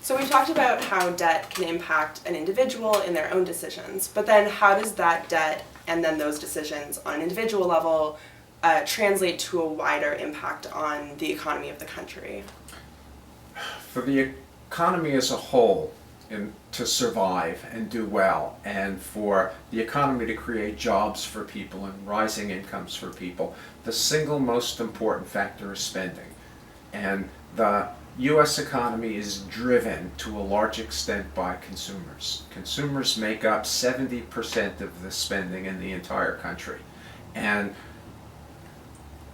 So we talked about how debt can impact an individual in their own decisions, but then how does that debt and then those decisions on an individual level translate to a wider impact on the economy of the country? For the economy as a whole, to survive and do well, and for the economy to create jobs for people and rising incomes for people, the single most important factor is spending. And the U.S. economy is driven to a large extent by consumers. Consumers make up 70% of the spending in the entire country. And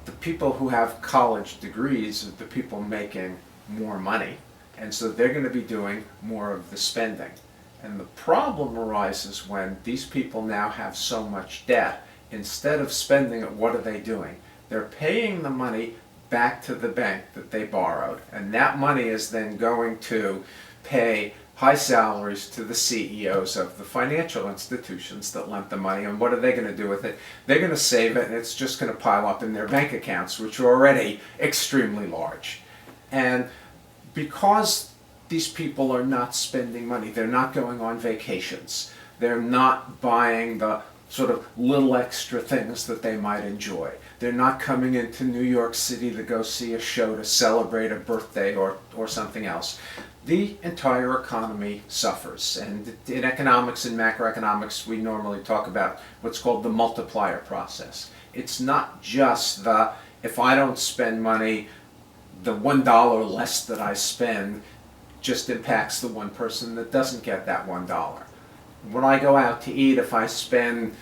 the people who have college degrees are the people making more money. And so they're going to be doing more of the spending. And the problem arises when these people now have so much debt. Instead of spending it, what are they doing? They're paying the money back to the bank that they borrowed. And that money is then going to pay high salaries to the CEOs of the financial institutions that lent the money. And what are they going to do with it? They're going to save it, and it's just going to pile up in their bank accounts, which are already extremely large. And because these people are not spending money, they're not going on vacations, they're not buying the sort of little extra things that they might enjoy. They're not coming into New York City to go see a show to celebrate a birthday or something else. The entire economy suffers. And in economics and macroeconomics, we normally talk about what's called the multiplier process. It's not just the, if I don't spend money, the $1 less that I spend just impacts the one person that doesn't get that $1. When I go out to eat, if I spend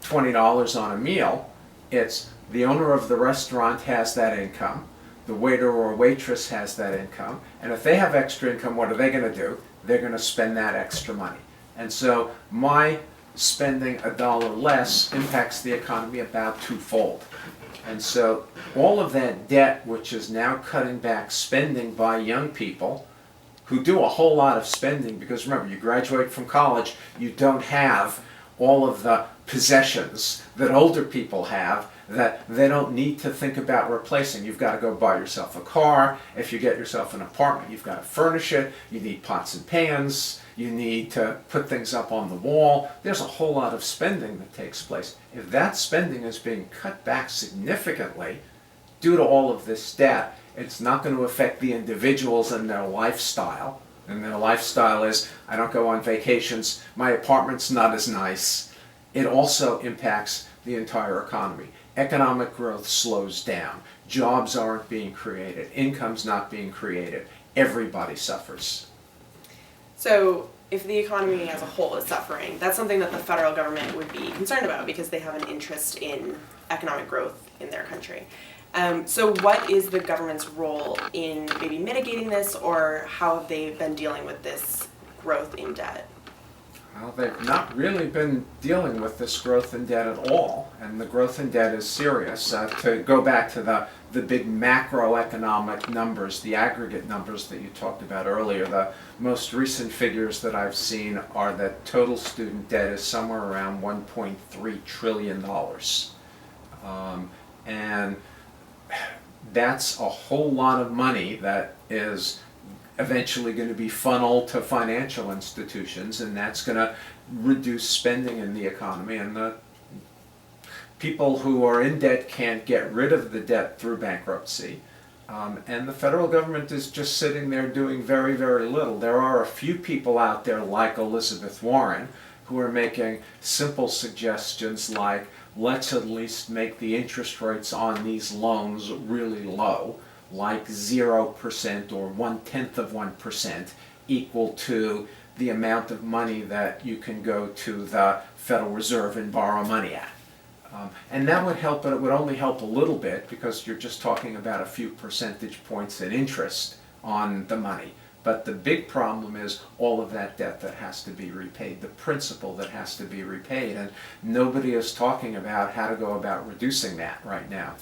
$20 on a meal, it's the owner of the restaurant has that income, the waiter or waitress has that income, and if they have extra income, what are they going to do? They're going to spend that extra money. And so my spending $1 less impacts the economy about twofold. And so all of that debt, which is now cutting back spending by young people who do a whole lot of spending, because remember, you graduate from college, you don't have all of the possessions that older people have that they don't need to think about replacing. You've got to go buy yourself a car. If you get yourself an apartment, you've got to furnish it. You need pots and pans. You need to put things up on the wall. There's a whole lot of spending that takes place. If that spending is being cut back significantly due to all of this debt, it's not going to affect the individuals and their lifestyle. And their lifestyle is, I don't go on vacations, my apartment's not as nice. It also impacts the entire economy. Economic growth slows down. Jobs aren't being created. Income's not being created. Everybody suffers. So if the economy as a whole is suffering, that's something that the federal government would be concerned about because they have an interest in economic growth in their country. So what is the government's role in maybe mitigating this, or how have they been dealing with this growth in debt? Well, they've not really been dealing with this growth in debt at all, and the growth in debt is serious. To go back to the big macroeconomic numbers, the aggregate numbers that you talked about earlier, the most recent figures that I've seen are that total student debt is somewhere around $1.3 trillion. And that's a whole lot of money that is eventually going to be funneled to financial institutions, and that's going to reduce spending in the economy. And the people who are in debt can't get rid of the debt through bankruptcy. And the federal government is just sitting there doing very, very little. There are a few people out there like Elizabeth Warren who are making simple suggestions like, let's at least make the interest rates on these loans really low, like 0% or 0.1%, equal to the amount of money that you can go to the Federal Reserve and borrow money at. And that would help, but it would only help a little bit because you're just talking about a few percentage points in interest on the money. But the big problem is all of that debt that has to be repaid, the principal that has to be repaid, and nobody is talking about how to go about reducing that right now.